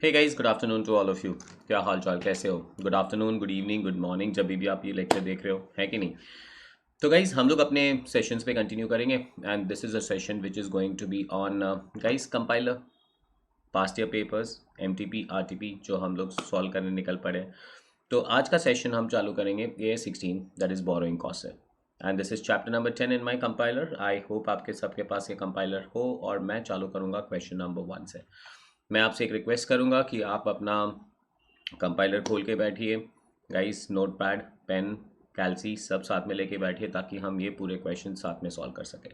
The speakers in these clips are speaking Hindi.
Hey guys, good afternoon to all of you. क्या हाल चाल, कैसे हो? Good afternoon, good evening, good morning, जब भी आप ये लेक्चर देख रहे हो, है कि नहीं? तो गाइस, हम लोग अपने सेशंस पे कंटिन्यू करेंगे and this is a session which is going to be on guys compiler, past year papers, MTP, RTP जो हम लोग सॉल्व करने निकल पड़े। तो आज का सेशन हम चालू करेंगे AS16, that is borrowing cost से। And this is chapter number 10 in my compiler. I hope आपके सबके पास ये कंपाइलर हो और मैं चालू करूँगा क्वेश्चन नंबर 1 से। मैं आपसे एक रिक्वेस्ट करूँगा कि आप अपना कंपाइलर खोल के बैठिए गाइस, नोट पैड, पेन, कैल्सी सब साथ में लेके बैठिए ताकि हम ये पूरे क्वेश्चन साथ में सॉल्व कर सकें।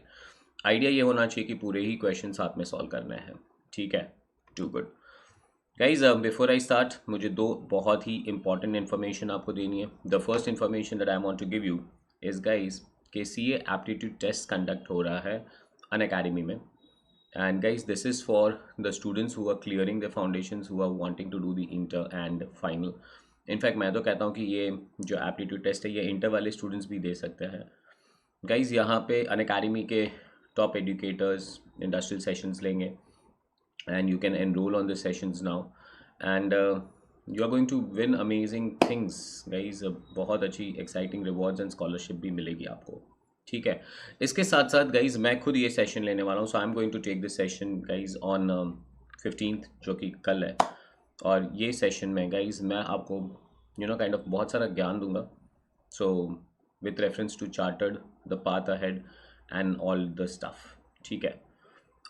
आइडिया ये होना चाहिए कि पूरे ही क्वेश्चन साथ में सॉल्व करने हैं, ठीक है? Too good guys. Before I start, मुझे दो बहुत ही इंपॉर्टेंट इन्फॉर्मेशन आपको देनी है। The first information that I want to give you is guys के CA एप्टीट्यूड टेस्ट कंडक्ट हो रहा है अनअकैडमी में। And guys, this is for the students who are clearing their foundations, who are wanting to do the inter and final. In fact मैं तो कहता हूँ कि ये जो एप्टीट्यूड टेस्ट है ये इंटर वाले स्टूडेंट्स भी दे सकते हैं। गाइज, यहाँ पे अनअकैडमी के टॉप एजुकेटर्स इंडस्ट्रियल सेशंस लेंगे and you can enroll on the sessions now and you are going to win amazing things guys। बहुत अच्छी exciting rewards and scholarship भी मिलेगी आपको, ठीक है? इसके साथ साथ गाइज मैं खुद ये सेशन लेने वाला हूँ, so I am going to take this session guys on 15th, जो कि कल है। और ये सेशन में गाइज मैं आपको काइंड ऑफ बहुत सारा ज्ञान दूंगा, so with reference to chartered, the path ahead and all the stuff, ठीक है?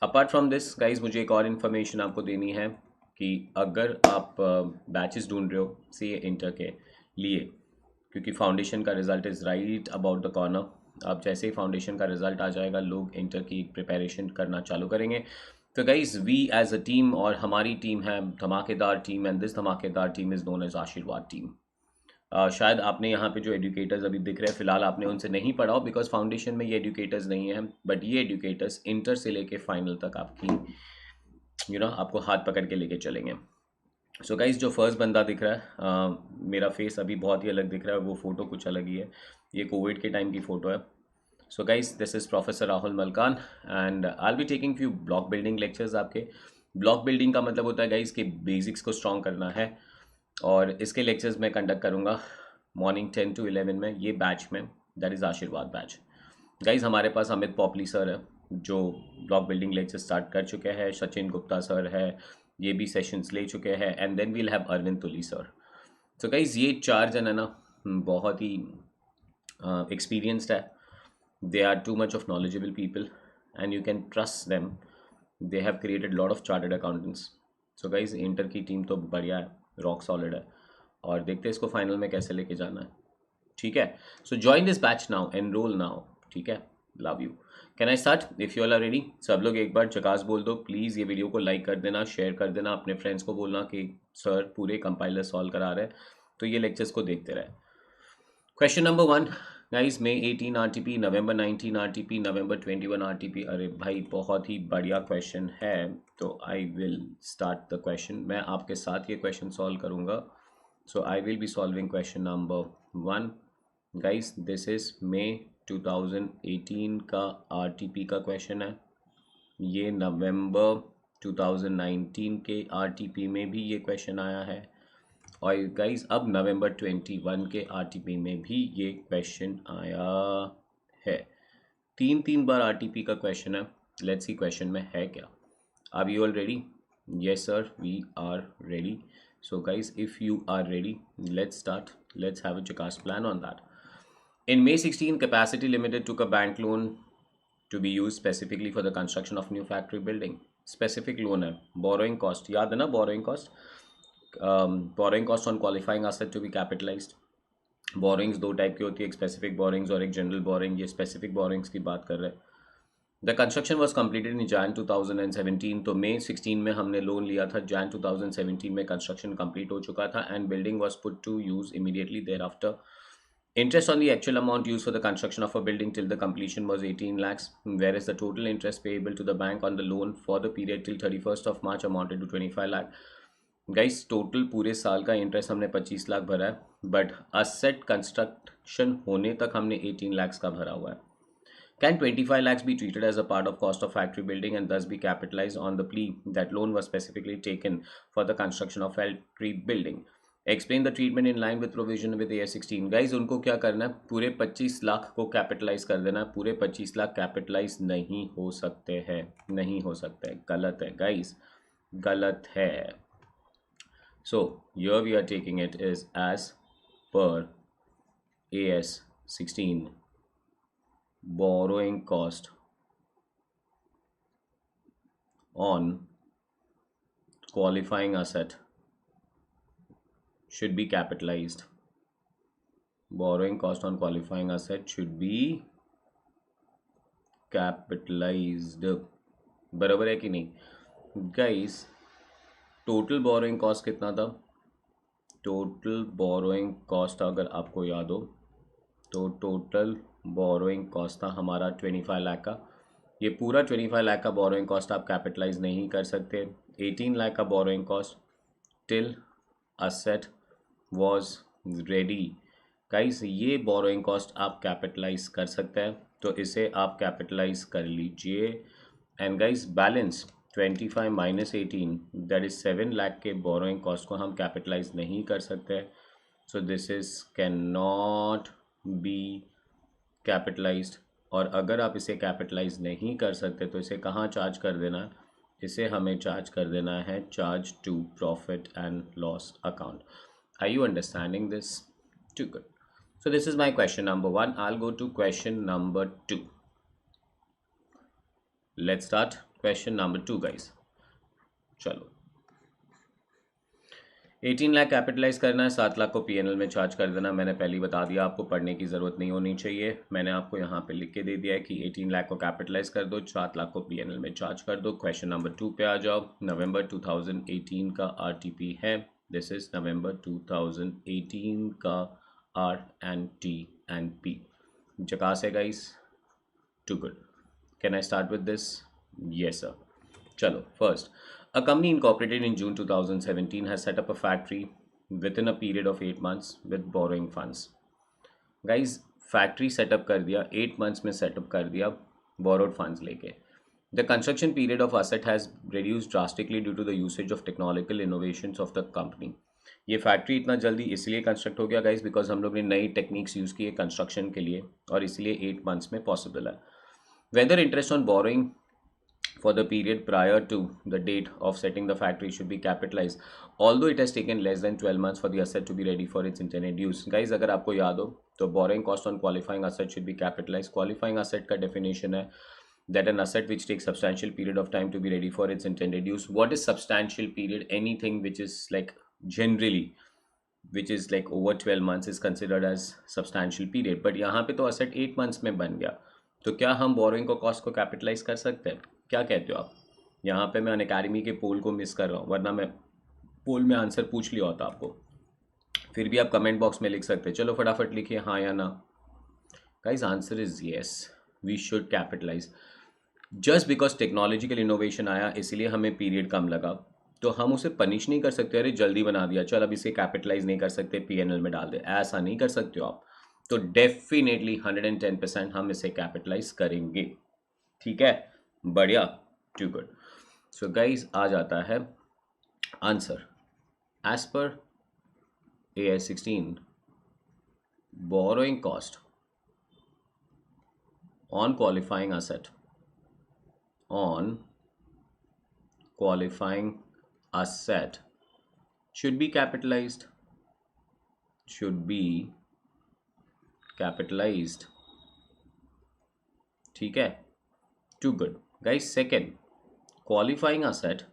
अपार्ट फ्रॉम दिस गाइज, मुझे एक और इन्फॉर्मेशन आपको देनी है कि अगर आप बैचेस ढूंढ रहे हो CA इंटर के लिए, क्योंकि फाउंडेशन का result is right about the corner. अब जैसे ही फाउंडेशन का रिजल्ट आ जाएगा, लोग इंटर की प्रिपरेशन करना चालू करेंगे। तो guys, we as a team, और हमारी टीम है धमाकेदार टीम, एंड दिस धमाकेदार team is known as Ashirwad team. शायद आपने यहाँ पे जो एजुकेटर्स अभी दिख रहे हैं, फिलहाल आपने उनसे नहीं पढ़ा हो बिकॉज फाउंडेशन में ये एजुकेटर्स नहीं हैं, बट ये एजुकेटर्स इंटर से लेके फाइनल तक आपकी आपको हाथ पकड़ के लेके चलेंगे। सो गाइज, जो फर्स्ट बंदा दिख रहा है, मेरा फेस अभी बहुत ही अलग दिख रहा है, वो फ़ोटो कुछ अलग ही है। ये कोविड के टाइम की फ़ोटो है। So guys, this is professor Rahul Malkan and I be taking few block building lectures आपके। ब्लॉक बिल्डिंग का मतलब होता है गाइज कि बेसिक्स को स्ट्रॉन्ग करना है, और इसके लेक्चर्स मैं कंडक्ट करूँगा मॉर्निंग 10 to 11 में, ये बैच में, दैट इज़ आशीर्वाद बैच। गाइज, हमारे पास अमित पॉपली सर है जो ब्लॉक बिल्डिंग लेक्चर स्टार्ट कर चुके हैं, सचिन गुप्ता सर है, ये भी सेशंस ले चुके हैं, and then we'll have Arvind Tuli sir. तो गाइज, ये चार जन है ना, बहुत ही एक्सपीरियंस्ड है। They are too much of knowledgeable people and you can trust them. They have created lot of chartered accountants. So guys, inter की टीम तो बढ़िया है, रॉक सॉलिड है, और देखते हैं इसको फाइनल में कैसे लेके जाना है, ठीक है? So join this batch now, enroll now, ठीक है? Love you. Can I start? If you all are ready, सब लोग एक बार चकास बोल दो प्लीज़। ये वीडियो को लाइक कर देना, शेयर कर देना, अपने फ्रेंड्स को बोलना कि सर पूरे कंपाइलर सॉल्व करा रहे हैं, तो ये लेक्चर्स को देखते रहे। Question number 1 guys, May 18 RTP, November 19 RTP, November 21 RTP। अरे भाई, बहुत ही बढ़िया क्वेश्चन है, तो I will start the question. मैं आपके साथ ये क्वेश्चन सॉल्व करूँगा, so I will be solving question number 1 guys. This is May 2018 का RTP का क्वेश्चन है। ये November 2019 के RTP में भी ये क्वेश्चन आया है, और गाइज अब November 21 के RTP में भी ये क्वेश्चन आया है। तीन बार RTP का क्वेश्चन है। लेट्स सी क्वेश्चन में है क्या। Are you all ready? Yes sir, we are ready. So guys, if you are ready, let's start. Let's have a चकास plan on that. In May 16, Capacity Limited took a bank loan to be used specifically for the construction of new factory building. Specific loan है, borrowing cost, याद है ना borrowing cost? Borrowing cost on qualifying asset to be capitalized. Borrowings दो टाइप की होती है, एक स्पेसिफिक बोरिंग्स और एक जनरल बोरिंग। ये स्पेसिफिक बोरिंग्स की बात कर रहे हैं। The construction was completed in Jan 2017। तो May 16 में हमने लोन लिया था, Jan 2017 में कंस्ट्रक्शन कंप्लीट हो चुका था, and building was put to use immediately thereafter. Interest on the actual amount used for the construction of a building till the completion was 18 lakhs, whereas the total interest payable to the bank on the loan for the period till 31st of March amounted to 25 lakh. Guys, total पूरे साल का इंटरेस्ट हमने 25 लाख भरा है, बट असेट कंस्ट्रक्शन होने तक हमने 18 लाख का भरा हुआ है। Can 25 lakhs be treated as a part of cost of factory building and thus be capitalized on the plea that loan was specifically taken for the construction of factory building? Explain the treatment in line with provision with AS 16. Guys उनको क्या करना है, पूरे 25 लाख को कैपिटलाइज कर देना है. पूरे 25 लाख कैपिटलाइज नहीं हो सकते हैं, नहीं हो सकते हैं, गलत है गाइज, गलत है. So here we are taking it is as per AS 16. Borrowing cost on qualifying asset should be capitalized. Borrowing cost on qualifying asset should be capitalized. बराबर है कि नहीं गाइस? टोटल बोरोइंग कॉस्ट कितना था? टोटल बोरोइंग कॉस्ट अगर आपको याद हो तो टोटल बोरोइंग कॉस्ट था हमारा 25 लाख का. ये पूरा 25 लाख का बोरोइंग कॉस्ट आप कैपिटलाइज नहीं कर सकते. 18 लाख का borrowing cost till asset was ready. Guys ये बोरोइंग कॉस्ट आप कैपिटलाइज कर सकते हैं, तो इसे आप कैपिटलाइज कर लीजिए. And guys balance 25 minus 18 that is 7 lakh के बोरोइंग कॉस्ट को हम कैपिटलाइज नहीं कर सकते. सो this is can not be capitalised. और अगर आप इसे कैपिटलाइज नहीं कर सकते तो इसे कहाँ चार्ज कर देना है? इसे हमें चार्ज कर देना है charge to profit and loss account. Are you understanding this? Too good. So this is my question number 1. I'll go to question number 2. Let's start question number 2 guys. चलो 18 लाख कैपिटलाइज करना है, 7 लाख को पीएनएल में चार्ज कर देना. मैंने पहले ही बता दिया आपको, पढ़ने की ज़रूरत नहीं होनी चाहिए. मैंने आपको यहाँ पे लिख के दे दिया है कि 18 लाख को कैपिटलाइज कर दो, 7 लाख को पीएनएल में चार्ज कर दो. क्वेश्चन नंबर 2 पे आ जाओ. नवंबर 2018 का आरटीपी है. दिस इज नवंबर 2018 का R and T and P. जकास है guys. Too good. Can I start with this? Yes sir. चलो first, a company incorporated in June 2017 has set up a factory within a period of 8 months with borrowing funds. Guys factory setup कर दिया, 8 months में सेटअप कर दिया borrowed funds लेके. The construction period of asset has reduced drastically due to the usage of technological innovations of the company. ये फैक्ट्री इतना जल्दी इसलिए कंस्ट्रक्ट हो गया गाइस बिकॉज हम लोग ने नई टेक्निक्स यूज़ की है कंस्ट्रक्शन के लिए, और इसलिए 8 months में पॉसिबल है. Whether interest on borrowing for the period prior to the date of setting the factory should be capitalized, although it has taken less than 12 months for the asset to be ready for its intended use. Guys अगर आपको याद हो तो borrowing cost on qualifying asset should be capitalized. Qualifying asset का definition है that an asset which takes substantial period of time to be ready for its intended use. What is substantial period? Anything which is like generally which is like over 12 months is considered as substantial period. But यहाँ पे तो asset 8 months में बन गया, तो क्या हम बोरोइंग को कॉस्ट को कैपिटलाइज कर सकते हैं? क्या कहते हो आप? यहाँ पे मैं अनअकैडमी के पोल को मिस कर रहा हूँ, वरना मैं पोल में आंसर पूछ लिया होता आपको. फिर भी आप कमेंट बॉक्स में लिख सकते हैं. चलो फटाफट लिखिए हाँ या ना. Guys answer is yes, we should capitalize. Just because technological innovation आया इसलिए हमें पीरियड कम लगा, तो हम उसे पनिश नहीं कर सकते. अरे जल्दी बना दिया, चल अब इसे कैपिटलाइज नहीं कर सकते, पीएनएल में डाल दे. ऐसा नहीं कर सकते हो आप. तो डेफिनेटली 110% हम इसे कैपिटलाइज करेंगे. ठीक है, बढ़िया. Too good. सो गाइज आ जाता है answer. As per AS 16 borrowing cost on qualifying asset should be capitalized. ठीक है. Too good. Guys, second, qualifying asset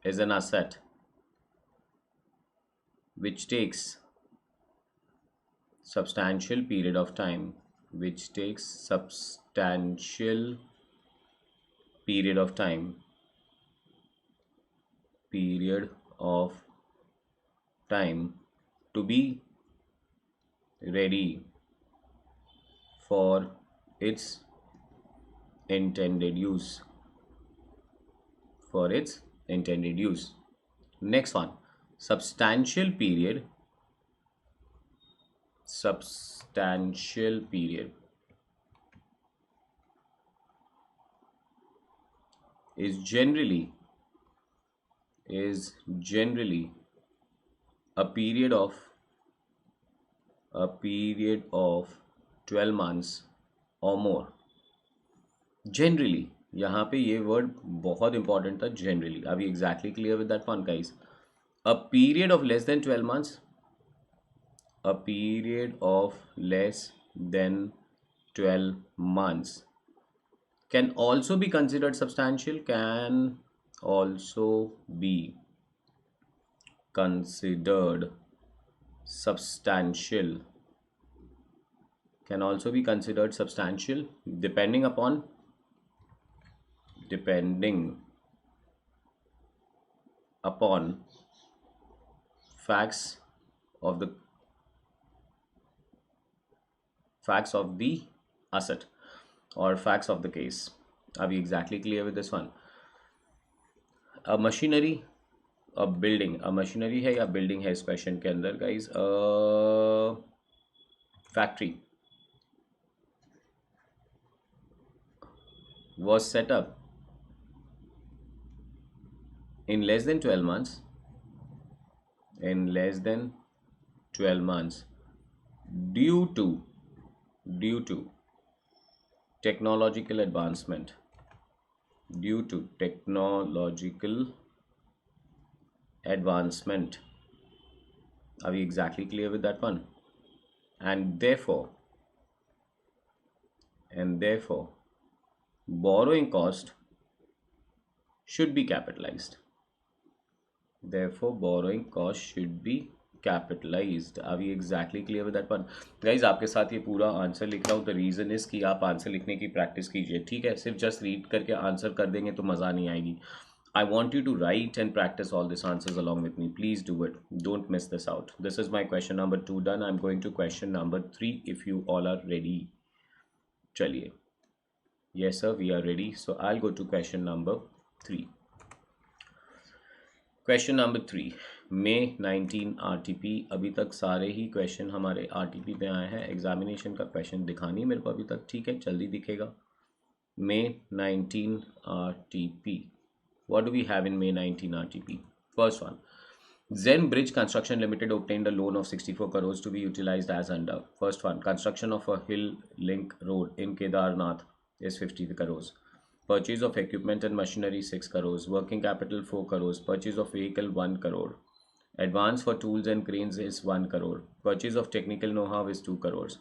is an asset which takes substantial period of time to be ready for its intended use. Next one, substantial period substantial period is generally a period of 12 months or more. Generally, यहाँ पे ये वर्ड बहुत इंपॉर्टेंट था, generally. Are we exactly clear with that one, guys? A period of less than 12 months, a period of less than 12 months can also be considered substantial, can also be considered substantial, can also be considered substantial depending upon facts of the asset or facts of the case. Are we exactly clear with this one? A machinery, a building, a machinery है या building है इस question के अंदर guys? Factory was set up in less than 12 months, due to technological advancement, Are we exactly clear with that one? And therefore borrowing cost should be capitalized. Therefore borrowing cost should be capitalized. Are we exactly clear with that one? Guys, आपके साथ ये पूरा आंसर लिख रहा हूँ. The reason is कि आप आंसर लिखने की प्रैक्टिस कीजिए, ठीक है? सिर्फ जस्ट रीड करके आंसर कर देंगे तो मज़ा नहीं आएगी. I want you to write and practice all these answers along with me. Please do it. Don't miss this out. This is my question number 2 done. I'm going to question number 3 if you all are ready. चलिए. Yes sir, we are ready. So I'll go to question number 3. Question number 3, May 19 RTP. अभी तक सारे ही क्वेश्चन हमारे RTP पे आए हैं. एग्जामिनेशन का क्वेश्चन दिखा नहीं मेरे को अभी तक, ठीक है, जल्दी दिखेगा. May 19 RTP. What do we have in May 19 RTP? First one, Zen Bridge Construction Limited obtained a loan of 64 crores to be utilized as under. First one, construction of a hill link road in Kedarnath is 50 crores. Purchase of equipment and machinery 6 crores. Working capital 4 crores. Purchase of vehicle 1 crore. Advance for tools and cranes is 1 crore. Purchase of technical know-how is 2 crores.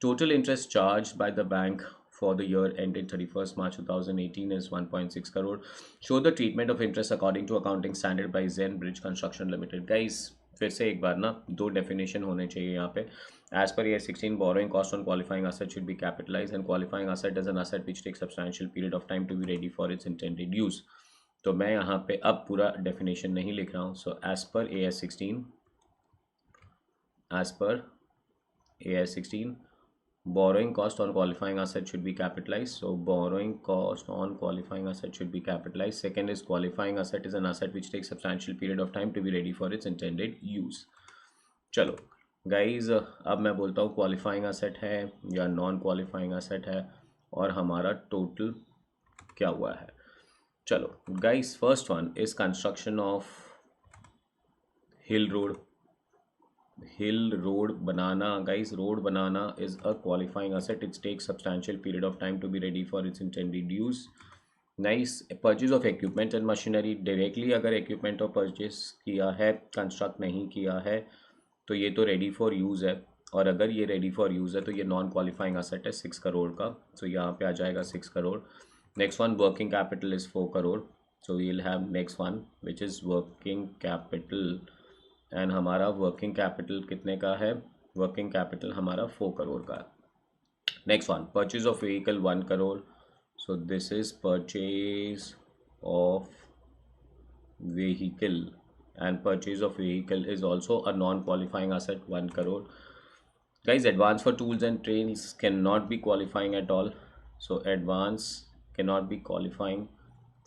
Total interest charged by the bank for the year ended 31st March 2018 is 1.6 crore. Show the treatment of interest according to accounting standard by Zen Bridge Construction Limited. Guys, फिर से एक बार ना दो डेफिनेशन होने चाहिए यहाँ पे. As per AS 16, borrowing cost on qualifying asset should be capitalized, and qualifying asset is an asset which takes substantial period of time to be ready for its intended use. तो मैं यहाँ पे अब पूरा डेफिनेशन नहीं लिख रहा हूँ. So as per AS 16, borrowing cost on qualifying asset should be capitalized. So borrowing cost on qualifying asset should be capitalized. Second is qualifying asset is an asset which takes substantial period of time to be ready for its intended use. चलो गाइज, अब मैं बोलता हूँ क्वालिफाइंग एसेट है या नॉन क्वालिफाइंग एसेट है और हमारा टोटल क्या हुआ है. चलो गाइज, first one is construction of hill road बनाना. गाइज, रोड बनाना is a qualifying asset. It's take substantial period of time to be ready for its intended use. Nice. Purchase of equipment and machinery, directly अगर इक्विपमेंट और परचेज किया है, कंस्ट्रक्ट नहीं किया है, तो ये तो रेडी फॉर यूज़ है. और अगर ये रेडी फॉर यूज़ है तो ये नॉन क्वालिफाइंग एसेट है 6 करोड़ का. तो यहाँ पे आ जाएगा 6 crore. Next one, working capital is 4 crore. So we will have next one which is working capital. And हमारा वर्किंग कैपिटल कितने का है? वर्किंग कैपिटल हमारा 4 करोड़ का है. Next one, purchase of vehicle 1 crore. So this is purchase of vehicle, and purchase of vehicle is also a non-qualifying asset, 1 crore. Guys, advance for tools and trains cannot be qualifying at all. So advance cannot be qualifying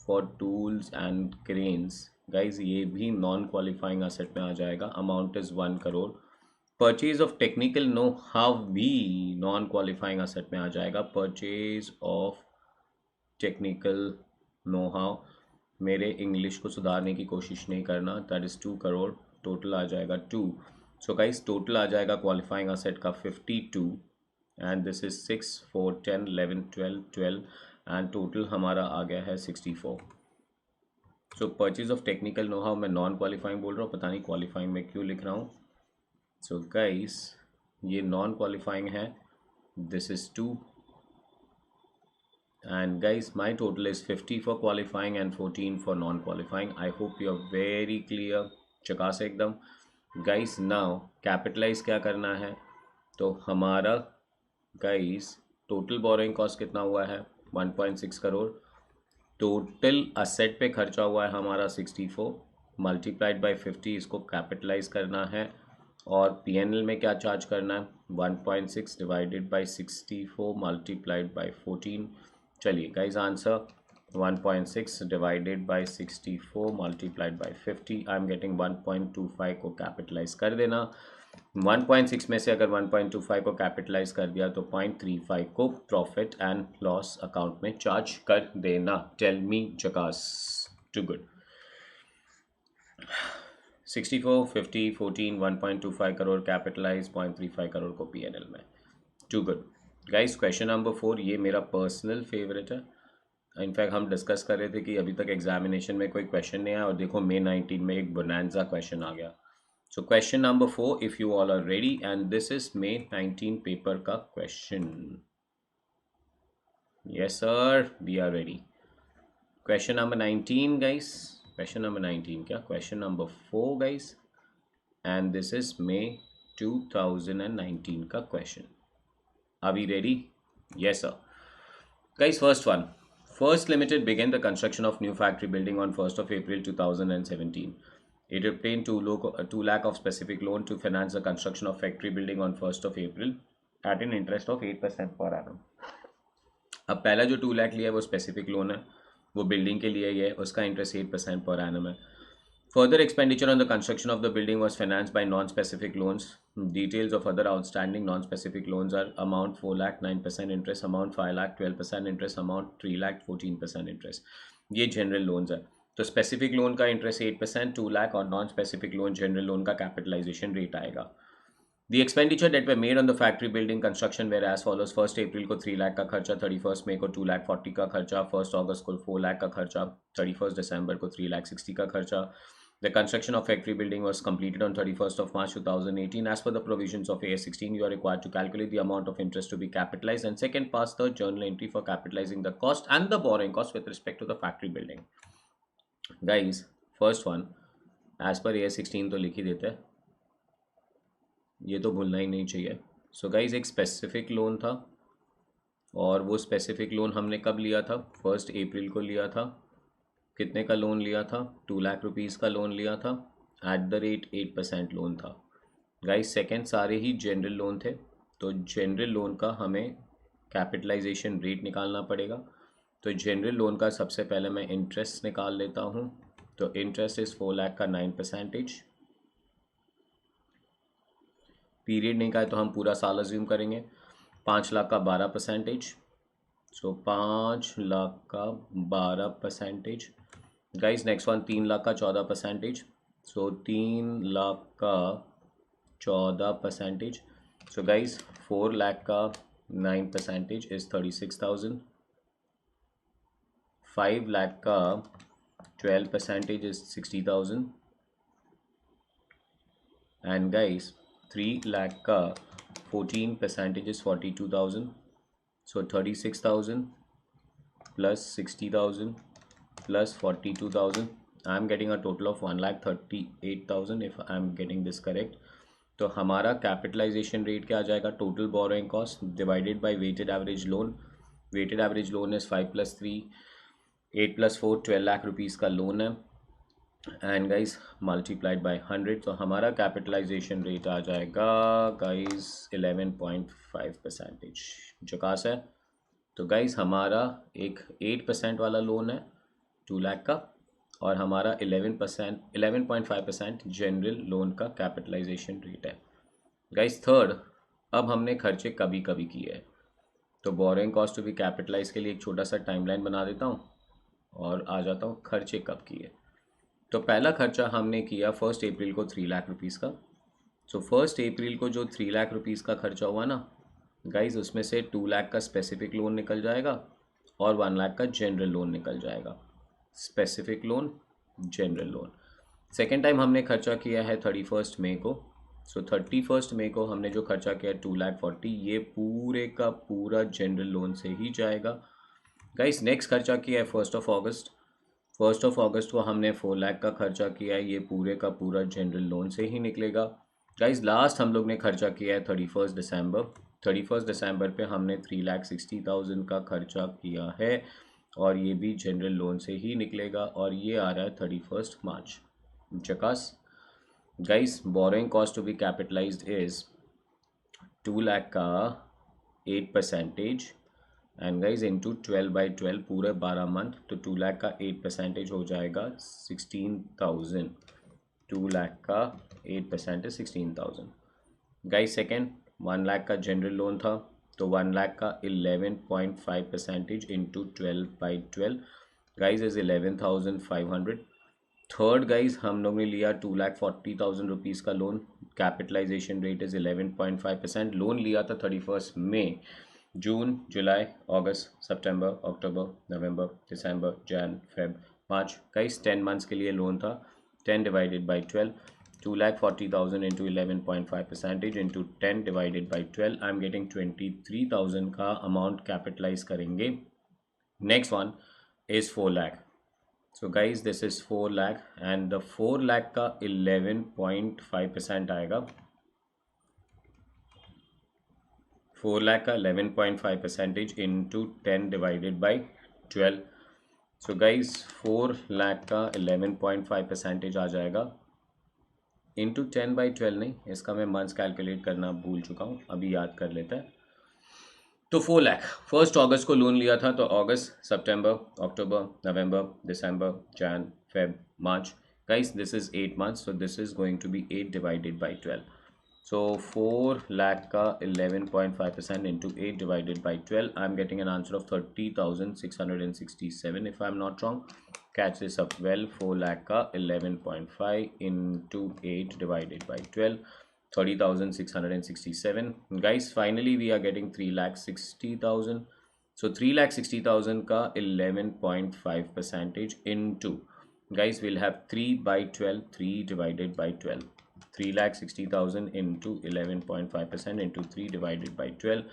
for tools and cranes. Guys, ये भी non qualifying asset में आ जाएगा. Amount is 1 crore. Purchase of technical know how भी नॉन क्वालिफाइंग असेट में आ जाएगा। Purchase of technical know how, मेरे इंग्लिश को सुधारने की कोशिश नहीं करना, दैट इज़ 2 करोड़, टोटल आ जाएगा 2। सो गाइस टोटल आ जाएगा क्वालिफाइंग असेट का 52 and this is 6 4 10 11 12 12 and total हमारा आ गया है 64। सो purchase of technical know how मैं नॉन क्वालिफाइंग बोल रहा हूँ, पता नहीं क्वालिफाइंग में क्यों लिख रहा हूँ। सो गाइस ये नॉन क्वालिफाइंग है, this is 2 and guys my total is 50 for qualifying and 14 for non-qualifying. I hope you are very clear, चकास एकदम। guys now capitalize क्या करना है, तो हमारा guys टोटल बोरोइंग कॉस्ट कितना हुआ है 1.6 करोड़, टोटल असेट पे खर्चा हुआ है हमारा 64 मल्टीप्लाइड बाय 50, इसको कैपिटलाइज करना है और पीएनएल में क्या चार्ज करना है 1.6 डिवाइडेड बाय 64 मल्टीप्लाइड बाय 14। चलिए guys answer 1.6 divided by 64 multiplied by 50, I am getting 1.25 को कैपिटलाइज कर देना। 1.6 में से अगर 1.25 को कैपिटलाइज कर दिया तो 0.35 को प्रॉफिट एंड लॉस अकाउंट में चार्ज कर देना। टेल मी जकास, too good. 64 50 14 1.25 crore capitalize, 0.35 crore को पीएनएल में, too good. Guys question number 4 ये मेरा पर्सनल फेवरेट है। इनफैक्ट हम डिस्कस कर रहे थे कि अभी तक एग्जामिनेशन में कोई क्वेश्चन नहीं आया और देखो May 19 में एक बोनांजा क्वेश्चन आ गया। So question number 4 if you all are ready and this is May 19 paper का question. Yes sir we are ready. Question number 19 guys, question number 19 क्या, question number 4 guys and this is May 2019 का question. Are we ready? Yes, sir. Guys, first one. First Limited began the construction of new factory building on 1st of April 2017. It obtained 2 lakh of specific loan to finance the construction of factory building on 1st of April at an interest of 8% per annum. अब पहला जो 2 लाख लिया है वो स्पेसिफिक लोन है, वो बिल्डिंग के लिए ही है, उसका इंटरेस्ट 8% पर एनम है। Further expenditure on the construction of the building was financed by non-specific loans. Details of other outstanding non-specific loans are amount 4 lakh 9% interest, amount 5 lakh 12% interest, amount 3 lakh 14% interest. ये जनरल लोन्स है। तो स्पेसिफिक लोन का इंटरेस्ट 8%, 2 लाख और non specific loan general loan का कैपिटलाइजेशन रेट आएगा। The expenditure that were made on the factory building construction were as follows. 1st April को 3 लाख का खर्चा, 31st May को 2 लाख 40 का खर्चा, 1st August को 4 लाख का खर्चा, 31st December को 3 लाख 60 का खर्चा। The construction of factory building was completed on 31st of March 2018. As per the provisions of AS 16, you are required to calculate the amount of interest to be capitalized and second pass the journal entry for capitalizing the cost and the borrowing cost with respect to the factory building. Guys, first one, as per AS 16 तो लिख ही देते हैं, ये तो भूलना ही नहीं चाहिए। सो गाइज एक स्पेसिफिक लोन था और वो स्पेसिफिक लोन हमने कब लिया था, 1 अप्रैल को लिया था। कितने का लोन लिया था, 2 लाख रुपीज़ का लोन लिया था, एट द रेट 8% लोन था। गाइज सेकेंड सारे ही जनरल लोन थे, तो जनरल लोन का हमें कैपिटलाइजेशन रेट निकालना पड़ेगा। तो जनरल लोन का सबसे पहले मैं इंटरेस्ट निकाल लेता हूँ। तो इंटरेस्ट इज़ 4 लाख का 9%। पीरियड नहीं का है तो हम पूरा साल अज्यूम करेंगे। 5 लाख का 12%। सो 5 लाख का 12%। गाइज नेक्स्ट वन 3 लाख का 14%। सो 3 लाख का 14%। सो गाइज 4 लाख का 9% इज 36,000। 5 लाख का 12% इज 60,000 एंड गाइज 3 लाख का 14% is 42,000. So 36,000 plus 60,000 plus 42,000. I am getting a total of 1,38,000 if I am getting this correct. तो हमारा कैपिटलाइजेशन रेट क्या आ जाएगा, total borrowing cost divided by weighted average loan. Weighted average loan is 5 + 3 8 + 4 12 lakh rupees का लोन है एंड गाइज मल्टीप्लाइड बाय 100। तो हमारा कैपिटलाइजेशन रेट आ जाएगा गाइज 11.5%। जकास है। तो गाइज हमारा एक 8% वाला लोन है 2 लाख का और हमारा 11.5% जनरल लोन का कैपिटलाइजेशन रेट है। गाइस थर्ड, अब हमने खर्चे कभी कभी किए हैं, तो borrowing cost to be capitalize के लिए एक छोटा सा टाइमलाइन बना देता हूँ और आ जाता हूँ खर्चे कब किए। तो पहला खर्चा हमने किया 1 अप्रैल को 3 लाख रुपीज़ का। सो 1 अप्रैल को जो 3 लाख रुपीज़ का खर्चा हुआ ना गाइज, उसमें से 2 लाख का स्पेसिफिक लोन निकल जाएगा और 1 लाख का जनरल लोन निकल जाएगा। Specific loan, general loan. Second time हमने खर्चा किया है 31 मई को। सो 31 मई को हमने जो खर्चा किया 2,40,000, ये पूरे का पूरा जनरल लोन से ही जाएगा। गाइस नेक्स्ट खर्चा किया है 1 अगस्त। 1 अगस्त को हमने 4 लाख का खर्चा किया है, ये पूरे का पूरा जनरल लोन से ही निकलेगा। गाइस लास्ट हम लोग ने खर्चा किया है 31 दिसंबर। 31 दिसंबर पे हमने 3,60,000 का खर्चा किया है और ये भी जनरल लोन से ही निकलेगा और ये आ रहा है 31 मार्च। जकास। Guys borrowing cost to be capitalized is 2 lakh का 8% एंड गाइज इंटू 12/12 पूरे 12 मंथ, तो 2 लाख का 8% हो जाएगा 16,000। 2 लाख का 8% 16,000। गाइज सेकेंड 1 लाख का जनरल लोन था, तो 1 लाख का 11.5% into 12/12 guys is 11,500। Third guys हम लोग ने लिया 2,40,000 रुपीज़ का loan. Capitalization rate is 11.5%। Loan लिया था 31 मई। जून, जुलाई, अगस्त, सितंबर, अक्टूबर, November, December, Jan, Feb, March, guys 10 months के लिए लोन था। 10 divided by 12, 2,40,000 into 11.5% into 10 divided by 12, I am getting 23,000 का अमाउंट कैपिटलाइज करेंगे। Next one is 4 lakh. So guys this is 4 lakh and the 4 lakh का 11.5% आएगा। 4 लाख का 11.5% into 10 divided by 12। So guys 4 lakh का 11.5% आ जाएगा इंटू 10/12 नहीं, इसका मैं मंथ्स कैलकुलेट करना भूल चुका हूँ, अभी याद कर लेता है। तो 4 लाख 1 अगस्त को लोन लिया था, तो अगस्त, सितंबर, अक्टूबर, November, December, Jan, Feb, March. Guys this is 8 months, so this is going to be 8 divided by 12। सो 4 लाख का 11.5% into 8 divided by 12, I am getting an answer of 30,667 if I am not wrong. Catch this up well. 4 lakh का 11.5 into 8 divided by 12, 30,667. Guys, finally we are getting 3,60,000. So 3,60,000 ka 11.5% into, guys, we'll have 3/12, 3 divided by 12. 3,60,000 into 11.5% into 3 divided by 12.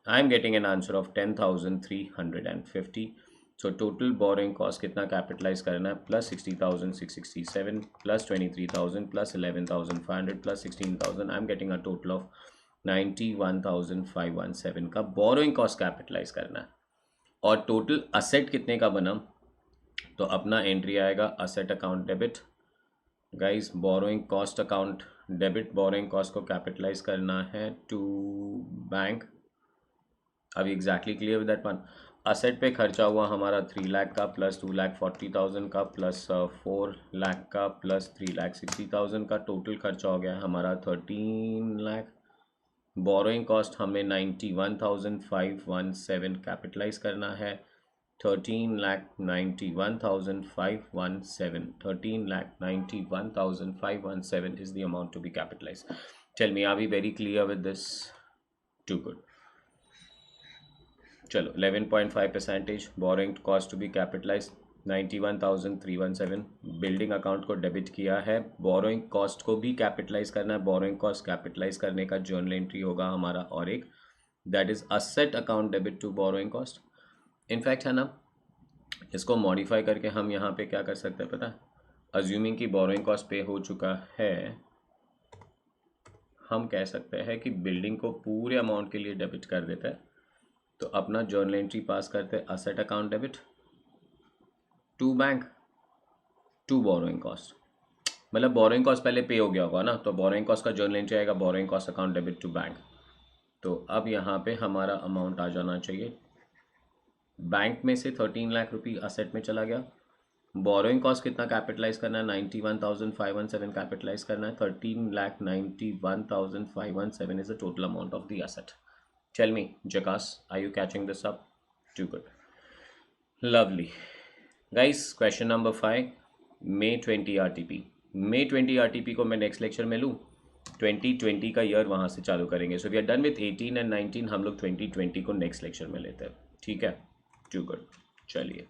I'm getting an answer of 10,350. So total borrowing cost कितना कैपिटलाइज करना है, plus 60,667 plus 23,000 plus 11,500 plus 16,000, I am getting a total of 91,517 का बोरिंग कॉस्ट कैपिटलाइज करना है। और टोटल असेट कितने का बना, तो अपना एंट्री आएगा asset account debit. Guys borrowing cost account debit, borrowing cost को कैपिटलाइज करना है टू बैंक। अभी exactly clear with that one. Asset पे खर्चा हुआ हमारा 3 लाख का प्लस 2,40,000 का प्लस 4 लाख का प्लस 3,60,000 का, टोटल खर्चा हो गया हमारा 13 लाख। बोरोइंग कॉस्ट हमें 91,517 कैपिटलाइज करना है। 13,91,517, 13,91,517 is the amount to be capitalize. Tell me, are we very clear with this? Too good. चलो 11.5% borrowing cost to be capitalize 91,317। Building account को डेबिट किया है, बोरोइंग कॉस्ट को भी कैपिटलाइज करना है। बोरोइंग कॉस्ट कैपिटलाइज करने का जर्नल एंट्री होगा हमारा और एक, that is asset account debit to borrowing cost. In fact है ना, इसको मॉडिफाई करके हम यहाँ पे क्या कर सकते हैं पता है, अज्यूमिंग कि बोरोइंग कॉस्ट पे हो चुका है, हम कह सकते हैं कि बिल्डिंग को पूरे अमाउंट के लिए डेबिट कर देता है। तो अपना जर्नल एंट्री पास करते हैं asset account debit to bank to borrowing cost, मतलब बोरोइंग कॉस्ट पहले पे हो गया होगा ना, तो बोरोइंग कॉस्ट का जर्नल एंट्री आएगा borrowing cost account debit to bank. तो अब यहाँ पे हमारा अमाउंट आ जाना चाहिए, बैंक में से 13 लाख रुपये असेट में चला गया, बोरोइंग कॉस्ट कितना कैपिटलाइज करना है? 91,517 कैपिटलाइज करना है. 13,91,517 is the total amount of the asset. Tell me जकास, are you catching this up? Too good, lovely guys. Question number 5, May 20 RTP. May 20 RTP को मैं नेक्स्ट लेक्चर में लूँ. 2020 का ईयर वहाँ से चालू करेंगे. So we are done with 18 and 19. हम लोग 2020 को नेक्स्ट लेक्चर में लेते हैं. ठीक है, टू गुड. चलिए.